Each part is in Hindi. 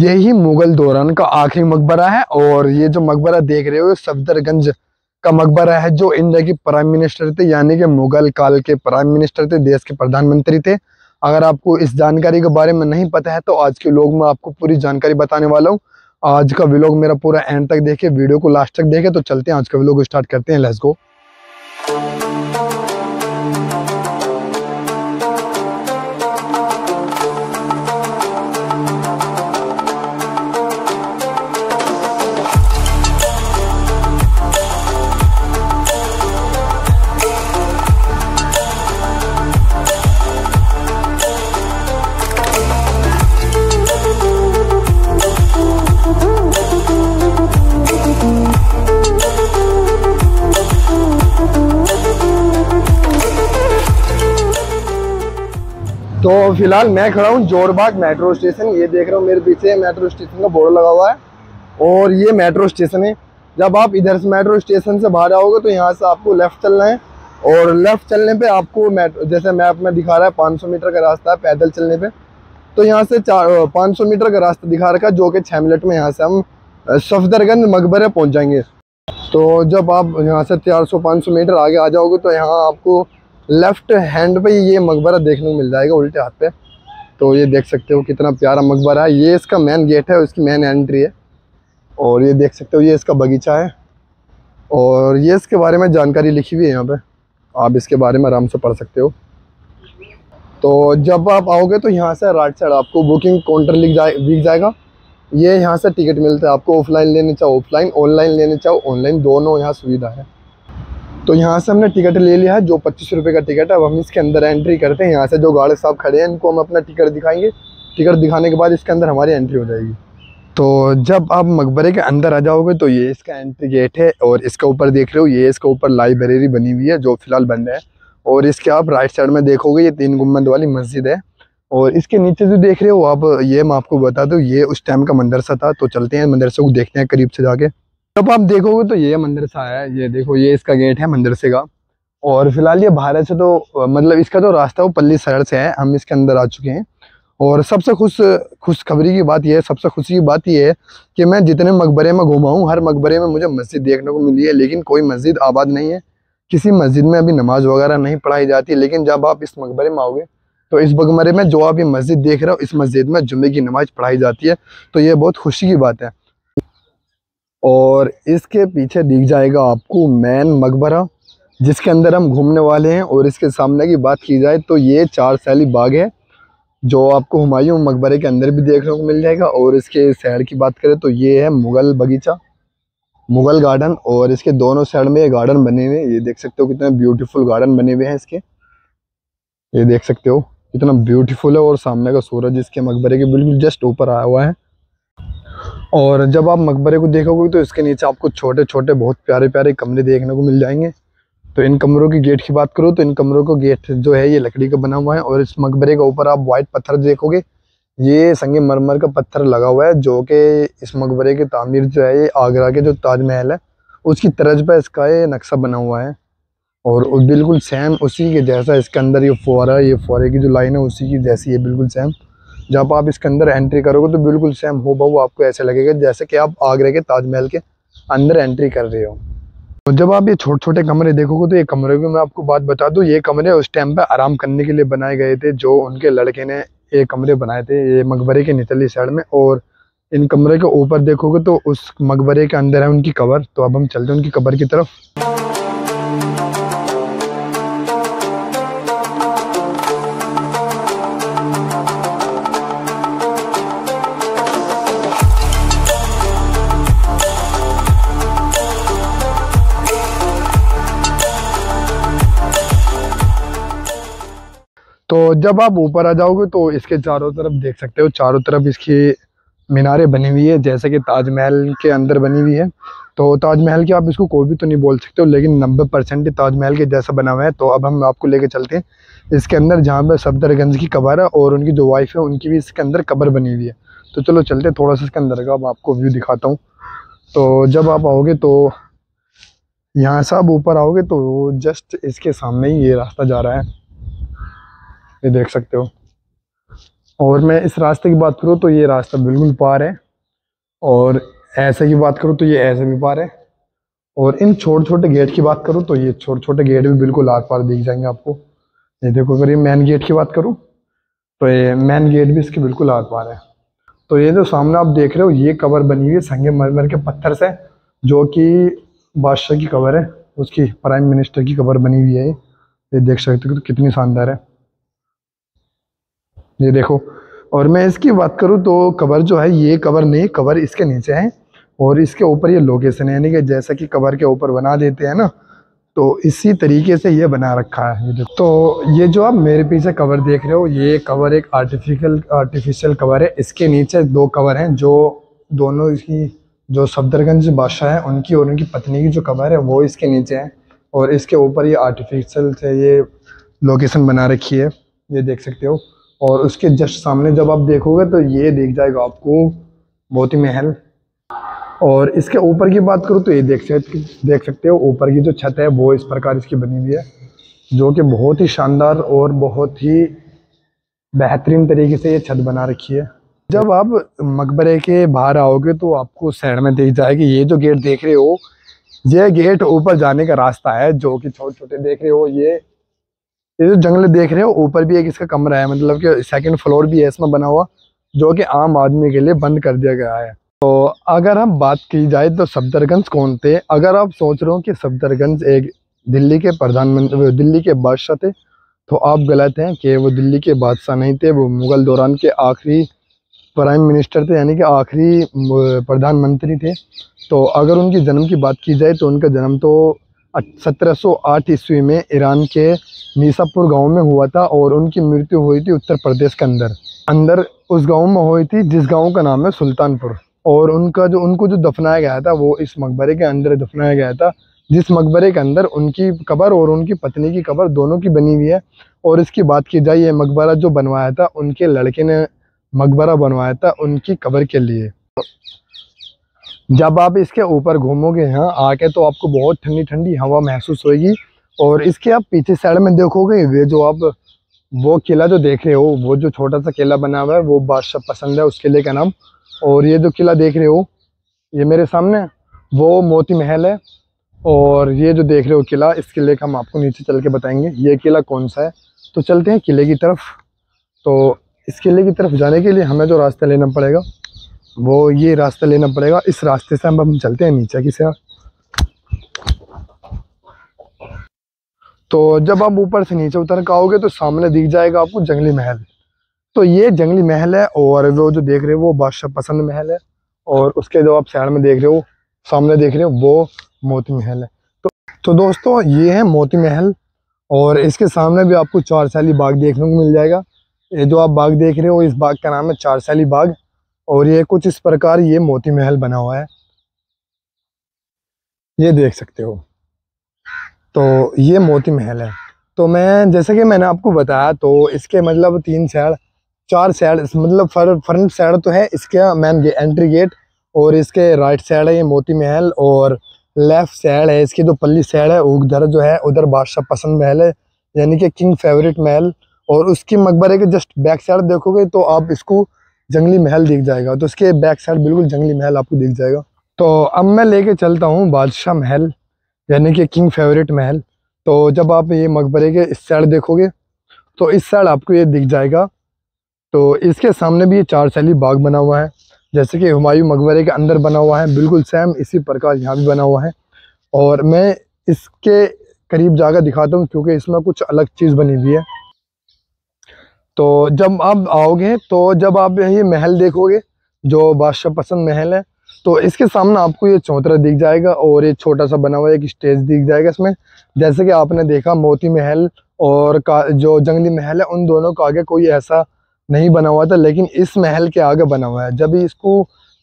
यही मुगल दौरान का आखिरी मकबरा है। और ये जो मकबरा देख रहे हो सफदरगंज का मकबरा है, जो इंडिया के प्राइम मिनिस्टर थे, यानी कि मुगल काल के प्राइम मिनिस्टर थे, देश के प्रधानमंत्री थे। अगर आपको इस जानकारी के बारे में नहीं पता है तो आज के व्लॉग में आपको पूरी जानकारी बताने वाला हूँ। आज का व्लॉग मेरा पूरा एंड तक देखे, वीडियो को लास्ट तक देखे। तो चलते हैं, आज का व्लॉग स्टार्ट करते हैं। Let's go. तो फिलहाल मैं खड़ा हूँ जोरबाग मेट्रो स्टेशन। ये देख रहे हो मेरे पीछे मेट्रो स्टेशन का बोर्ड लगा हुआ है और ये मेट्रो स्टेशन है। जब आप इधर से मेट्रो स्टेशन से बाहर आओगे तो यहाँ से आपको लेफ्ट चलना है और लेफ्ट चलने पे आपको मेट्रो, जैसे मैप में दिखा रहा है 500 मीटर का रास्ता है पैदल चलने पे। तो यहाँ से 500 मीटर का रास्ता दिखा रखा है, जो कि 6 मिनट में यहाँ से हम सफदरगंज मकबरे पहुँच जाएंगे। तो जब आप यहाँ से 400-500 मीटर आगे आ जाओगे तो यहाँ आपको लेफ्ट हैंड पे ये मकबरा देखने को मिल जाएगा, उल्टे हाथ पे। तो ये देख सकते हो कितना प्यारा मकबरा है। ये इसका मेन गेट है, इसकी मेन एंट्री है। और ये देख सकते हो ये इसका बगीचा है और ये इसके बारे में जानकारी लिखी हुई है यहाँ पे, आप इसके बारे में आराम से पढ़ सकते हो। तो जब आप आओगे तो यहाँ से राइट साइड आपको बुकिंग काउंटर दिख जाएगा। ये यहाँ से टिकट मिलता है, आपको ऑफलाइन लेने चाहो ऑफलाइन, ऑनलाइन लेने चाहो ऑनलाइन, दोनों यहाँ सुविधा है। तो यहाँ से हमने टिकट ले लिया है, जो 25 रुपये का टिकट है। अब हम इसके अंदर एंट्री करते हैं। यहाँ से जो गार्ड साहब खड़े हैं इनको हम अपना टिकट दिखाएंगे। टिकट दिखाने के बाद इसके अंदर हमारी एंट्री हो जाएगी। तो जब आप मकबरे के अंदर आ जाओगे तो ये इसका एंट्री गेट है और इसके ऊपर देख रहे हो ये इसके ऊपर लाइब्रेरी बनी हुई है, जो फिलहाल बंद है। और इसके आप राइट साइड में देखोगे ये 3 गुम्बद वाली मस्जिद है। और इसके नीचे जो देख रहे हो आप, ये मैं आपको बता दूँ ये उस टाइम का मदरसा था। तो चलते हैं मदरसे को देखते हैं करीब से जाके। जब आप देखोगे तो ये मदरसा है, ये देखो ये इसका गेट है मदरसे का। और फिलहाल ये बाहर से तो मतलब इसका जो रास्ता है वो पल्ली साइड से है, हम इसके अंदर आ चुके हैं। और सबसे खुशखबरी की बात ये है, सबसे खुशी की बात ये है कि मैं जितने मकबरे में घूमा हूँ हर मकबरे में मुझे मस्जिद देखने को मिली है, लेकिन कोई मस्जिद आबाद नहीं है। किसी मस्जिद में अभी नमाज वगैरह नहीं पढ़ाई जाती। लेकिन जब आप इस मकबरे में आओगे तो इस मकबरे में जो आप ये मस्जिद देख रहे हो इस मस्जिद में जुम्मे की नमाज पढ़ाई जाती है। तो ये बहुत खुशी की बात है। और इसके पीछे दिख जाएगा आपको मेन मकबरा, जिसके अंदर हम घूमने वाले हैं। और इसके सामने की बात की जाए तो ये 4 सैली बाग है, जो आपको हुमायूं मकबरे के अंदर भी देखने को मिल जाएगा। और इसके साइड की बात करें तो ये है मुगल बगीचा, मुगल गार्डन। और इसके दोनों साइड में ये गार्डन बने हुए हैं। ये देख सकते हो कितने ब्यूटीफुल गार्डन बने हुए हैं इसके, ये देख सकते हो कितना ब्यूटीफुल है। और सामने का सूरज इसके मकबरे के बिल्कुल जस्ट ऊपर आया हुआ है। और जब आप मकबरे को देखोगे तो इसके नीचे आपको छोटे छोटे बहुत प्यारे प्यारे कमरे देखने को मिल जाएंगे। तो इन कमरों की गेट की बात करूँ तो इन कमरों का गेट जो है ये लकड़ी का बना हुआ है। और इस मकबरे के ऊपर आप वाइट पत्थर देखोगे, ये संगमरमर का पत्थर लगा हुआ है, जो कि इस मकबरे की तामीर जो है ये आगरा के जो ताजमहल है उसकी तर्ज पर इसका ये नक्शा बना हुआ है। और बिल्कुल सेम उसी के जैसा इसके अंदर ये फुआरे की जो लाइन है उसी की जैसी है, बिल्कुल सेम। जब आप इसके अंदर एंट्री करोगे तो बिल्कुल सेम हो बहू आपको ऐसा लगेगा जैसे कि आप आगरे के ताजमहल के अंदर एंट्री कर रहे हो। तो जब आप ये छोटे छोटे कमरे देखोगे तो ये कमरे में मैं आपको बात बता दूं, ये कमरे उस टाइम पे आराम करने के लिए बनाए गए थे, जो उनके लड़के ने ये कमरे बनाए थे ये मकबरे के निचली साइड में। और इन कमरे के ऊपर देखोगे तो उस मकबरे के अंदर है उनकी कब्र। तो अब हम चलते हैं उनकी कब्र की तरफ। तो जब आप ऊपर आ जाओगे तो इसके चारों तरफ देख सकते हो, चारों तरफ इसकी मीनारें बनी हुई है जैसे कि ताजमहल के अंदर बनी हुई है। तो ताजमहल की आप इसको कोई भी तो नहीं बोल सकते हो, लेकिन 90% ताजमहल के जैसा बना हुआ है। तो अब हम आपको लेके चलते हैं इसके अंदर, जहाँ पे सफदरगंज की कब्र है और उनकी जो वाइफ है उनकी भी इसके अंदर कब्र बनी हुई है। तो चलो चलते थोड़ा सा इसके अंदर का, अब आपको व्यू दिखाता हूँ। तो जब आप आओगे तो यहाँ से आप ऊपर आओगे तो जस्ट इसके सामने ही ये रास्ता जा रहा है, ये देख सकते हो। और मैं इस रास्ते की बात करूँ तो ये रास्ता बिल्कुल पार है, और ऐसे की बात करूँ तो ये ऐसे भी पार है, और इन छोटे छोटे गेट की बात करूँ तो ये छोटे छोटे गेट भी बिल्कुल आर पार दिख जाएंगे आपको। ये देखो, अगर ये मेन गेट की बात करूँ तो ये मेन गेट भी इसके बिल्कुल आर पार है। तो ये जो सामने आप देख रहे हो ये कबर बनी हुई है संगमरमर के पत्थर से, जो कि बादशाह की कबर है, उसकी प्राइम मिनिस्टर की कबर बनी हुई है। ये देख सकते हो कितनी शानदार है, ये देखो। और मैं इसकी बात करूँ तो कबर जो है, ये कबर नहीं, कबर इसके नीचे है और इसके ऊपर ये लोकेशन है, यानी कि जैसा कि कबर के ऊपर बना देते हैं ना, तो इसी तरीके से ये बना रखा है। ये देखो, तो ये जो आप मेरे पीछे कवर देख रहे हो, ये कवर एक आर्टिफिशियल कवर है। इसके नीचे दो कवर हैं, जो दोनों इसकी जो सफदरगंज बादशाह है उनकी और उनकी पत्नी की जो कवर है वो इसके नीचे है, और इसके ऊपर ये आर्टिफिशियल से ये लोकेशन बना रखी है, ये देख सकते हो। और उसके जस्ट सामने जब आप देखोगे तो ये दिख जाएगा आपको मोती महल। और इसके ऊपर की बात करूँ तो ये देख सकते हो ऊपर की जो छत है वो इस प्रकार इसकी बनी हुई है, जो कि बहुत ही शानदार और बहुत ही बेहतरीन तरीके से ये छत बना रखी है। जब आप मकबरे के बाहर आओगे तो आपको साइड में दिख जाएगी, ये जो गेट देख रहे हो ये गेट ऊपर जाने का रास्ता है, जो कि छोटे छोटे देख रहे हो। ये जो जंगल देख रहे हो, ऊपर भी एक इसका कमरा है, मतलब कि सेकंड फ्लोर भी है इसमें बना हुआ, जो कि आम आदमी के लिए बंद कर दिया गया है। तो अगर हम बात की जाए तो सफदरगंज कौन थे, अगर आप सोच रहे हो कि सफदरगंज एक दिल्ली के प्रधानमंत्री, दिल्ली के बादशाह थे, तो आप गलत हैं कि वो दिल्ली के बादशाह नहीं थे। वो मुगल दौरान के आखिरी प्राइम मिनिस्टर थे, यानी कि आखिरी प्रधानमंत्री थे। तो अगर उनकी जन्म की बात की जाए तो उनका जन्म तो 1708 ईस्वी में ईरान के नीसापुर गांव में हुआ था, और उनकी मृत्यु हुई थी उत्तर प्रदेश के अंदर उस गांव में हुई थी, जिस गांव का नाम है सुल्तानपुर। और उनको जो दफनाया गया था वो इस मकबरे के अंदर दफनाया गया था, जिस मकबरे के अंदर उनकी कब्र और उनकी पत्नी की कब्र दोनों की बनी हुई है। और इसकी बात की जाए, ये मकबरा जो बनवाया था उनके लड़के ने मकबरा बनवाया था उनकी कब्र के लिए। जब आप इसके ऊपर घूमोगे यहाँ आके तो आपको बहुत ठंडी ठंडी हवा महसूस होगी। और इसके आप पीछे साइड में देखोगे, वे जो आप वो किला जो देख रहे हो, वो जो छोटा सा किला बना हुआ है वो बादशाह पसंद है उस किले का नाम। और ये जो किला देख रहे हो ये मेरे सामने, वो मोती महल है। और ये जो देख रहे हो किला, इस किले का हम आपको नीचे चल के बताएंगे ये किला कौन सा है। तो चलते हैं किले की तरफ। तो इस किले की तरफ जाने के लिए हमें जो रास्ता लेना पड़ेगा वो ये रास्ता लेना पड़ेगा, इस रास्ते से हम चलते हैं नीचे की तरफ। तो जब आप ऊपर से नीचे उतर कर आओगे तो सामने दिख जाएगा आपको जंगली महल। तो ये जंगली महल है, और वो जो देख रहे हो वो बादशाह पसंद महल है, और उसके जो आप साइड में देख रहे हो, सामने देख रहे हो वो मोती महल है। तो दोस्तों ये है मोती महल, और इसके सामने भी आपको चारसाली बाग देखने को मिल जाएगा। ये जो आप बाग देख रहे हो इस बाग का नाम है चारसाली बाग, और ये कुछ इस प्रकार ये मोती महल बना हुआ है, ये देख सकते हो। तो ये मोती महल है। तो मैं जैसे कि मैंने आपको बताया, तो इसके मतलब 4 साइड, मतलब फ्रंट साइड तो है इसका मेन एंट्री गेट, और इसके राइट साइड है ये मोती महल, और लेफ्ट साइड है इसकी जो पल्ली साइड है उधर जो है उधर बादशाह पसंद महल है, यानी कि किंग फेवरेट महल। और उसकी मकबरे के जस्ट बैक साइड देखोगे तो आप इसको जंगली महल दिख जाएगा, तो इसके बैक साइड बिल्कुल जंगली महल आपको दिख जाएगा। तो अब मैं लेके चलता हूँ बादशाह महल, यानी कि किंग फेवरेट महल। तो जब आप ये मकबरे के इस साइड देखोगे तो इस साइड आपको ये दिख जाएगा। तो इसके सामने भी ये चारसाली बाग बना हुआ है, जैसे कि हुमायूं मकबरे के अंदर बना हुआ है, बिल्कुल सेम इसी प्रकार यहाँ भी बना हुआ है। और मैं इसके करीब जाकर दिखाता हूँ क्योंकि इसमें कुछ अलग चीज़ बनी हुई है। तो जब आप आओगे, तो जब आप ये महल देखोगे जो बादशाह पसंद महल है, तो इसके सामने आपको ये चौतरा दिख जाएगा, और ये छोटा सा बना हुआ एक स्टेज दिख जाएगा इसमें। जैसे कि आपने देखा मोती महल और जो जंगली महल है उन दोनों का आगे कोई ऐसा नहीं बना हुआ था, लेकिन इस महल के आगे बना हुआ है,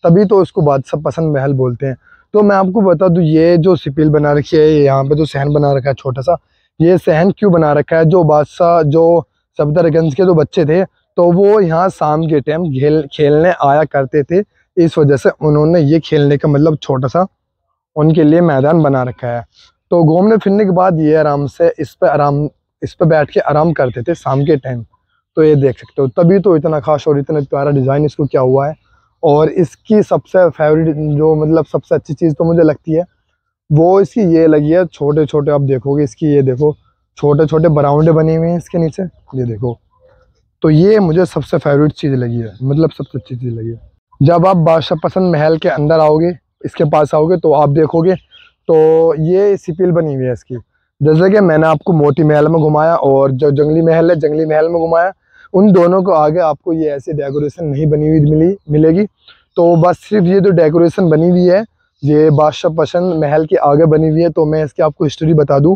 तभी तो इसको बादशाह पसंद महल बोलते हैं। तो मैं आपको बता दूं, ये जो सिपिल बना रखी है, यहाँ पे जो सहन बना रखा है छोटा सा, ये सहन क्यों बना रखा है, जो बादशाह जो सफदरगंज के जो बच्चे थे तो वो यहाँ शाम के टाइम खेलने आया करते थे, इस वजह से उन्होंने ये खेलने का मतलब छोटा सा उनके लिए मैदान बना रखा है। तो घूमने फिरने के बाद ये आराम से इस पे बैठ के आराम करते थे शाम के टाइम। तो ये देख सकते हो, तभी तो इतना खास और इतना प्यारा डिज़ाइन इसको क्या हुआ है। और इसकी सबसे फेवरेट जो मतलब सबसे अच्छी चीज़ तो मुझे लगती है वो इसकी ये लगी है, छोटे छोटे आप देखोगे इसकी, ये देखो छोटे छोटे बराउंडे बने हुए हैं इसके नीचे, ये देखो। तो ये मुझे सबसे फेवरेट चीज़ लगी है, मतलब सबसे अच्छी चीज़ लगी है। जब आप बादशाह पसंद महल के अंदर आओगे, इसके पास आओगे, तो आप देखोगे तो ये सिपिल बनी हुई है इसकी। जैसे कि मैंने आपको मोती महल में घुमाया और जो जंगली महल है जंगली महल में घुमाया, उन दोनों को आगे आपको ये ऐसी डेकोरेशन नहीं बनी हुई मिलेगी। तो बस सिर्फ ये जो डेकोरेशन बनी हुई है ये बादशाह पसंद महल के आगे बनी हुई है। तो मैं इसकी आपको हिस्ट्री बता दूं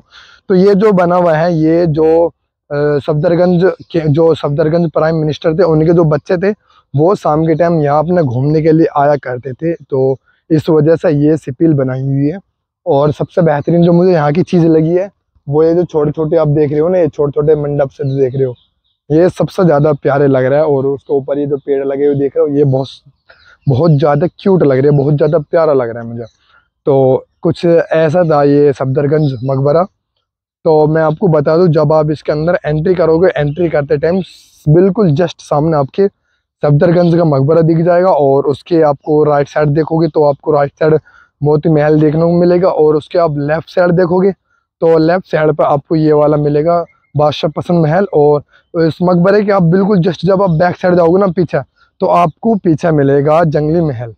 तो ये जो बना हुआ है, ये जो सफदरगंज के जो सफदरगंज प्राइम मिनिस्टर थे उनके जो बच्चे थे वो शाम के टाइम यहाँ अपने घूमने के लिए आया करते थे। तो इस वजह से ये सिपिल बनाई हुई है। और सबसे बेहतरीन जो मुझे यहाँ की चीज़ लगी है वो ये जो छोटे छोटे आप देख रहे हो ना, ये छोटे छोटे मंडप से जो देख रहे हो, ये सबसे ज़्यादा प्यारे लग रहा है। और उसके ऊपर ये जो पेड़ लगे हुए देख रहे हो, ये बहुत ज़्यादा क्यूट लग रही है, बहुत ज़्यादा प्यारा लग रहा है मुझे। तो कुछ ऐसा था ये सफदरगंज मकबरा। तो मैं आपको बता दूं, जब आप इसके अंदर एंट्री करोगे, एंट्री करते टाइम बिल्कुल जस्ट सामने आपके सफदरगंज का मकबरा दिख जाएगा। और उसके आपको राइट साइड देखोगे तो आपको राइट साइड मोती महल देखने को मिलेगा। और उसके आप लेफ्ट साइड देखोगे तो लेफ्ट साइड पर आपको ये वाला मिलेगा बादशाह पसंद महल। और इस मकबरे के आप बिल्कुल जस्ट जब आप बैक साइड जाओगे ना पीछे, तो आपको पीछे मिलेगा जंगली महल।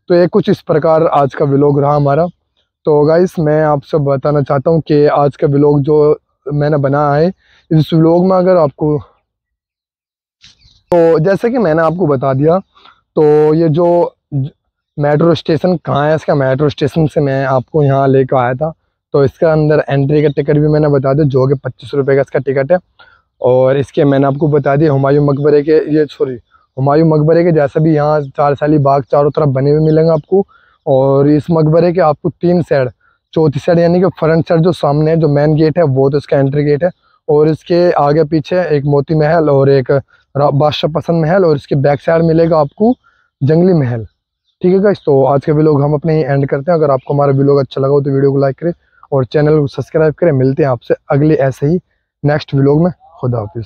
तो ये कुछ इस प्रकार आज का व्लॉग रहा हमारा। तो गाइस मैं आपसे बताना चाहता हूँ कि आज का व्लॉग जो मैंने बनाया है, इस व्लॉग में अगर आपको, तो जैसे कि मैंने आपको बता दिया, तो ये जो मेट्रो स्टेशन कहाँ है, इसका मेट्रो स्टेशन से मैं आपको यहाँ लेकर आया था। तो इसका अंदर एंट्री का टिकट भी मैंने बता दिया, जो कि 25 रुपये का इसका टिकट है। और इसके मैंने आपको बता दिया हुमायूं मकबरे के, ये सॉरी हुमायूं मकबरे के जैसे भी यहाँ 4 साली बाग चारों तरफ बने हुए मिलेंगे आपको। और इस मकबरे के आपको 3 साइड, चौथी साइड यानी कि फ्रंट साइड जो सामने है जो मेन गेट है वो तो इसका एंट्री गेट है। और इसके आगे पीछे एक मोती महल और एक बादशाह पसंद महल, और इसके बैक साइड मिलेगा आपको जंगली महल। ठीक है गाइस, तो आज के व्लॉग हम अपने ही एंड करते हैं। अगर आपको हमारा व्लॉग अच्छा लगा हो तो वीडियो को लाइक करें और चैनल को सब्सक्राइब करें। मिलते हैं आपसे अगले ऐसे ही नेक्स्ट व्लॉग में। खुदा हाफिज़।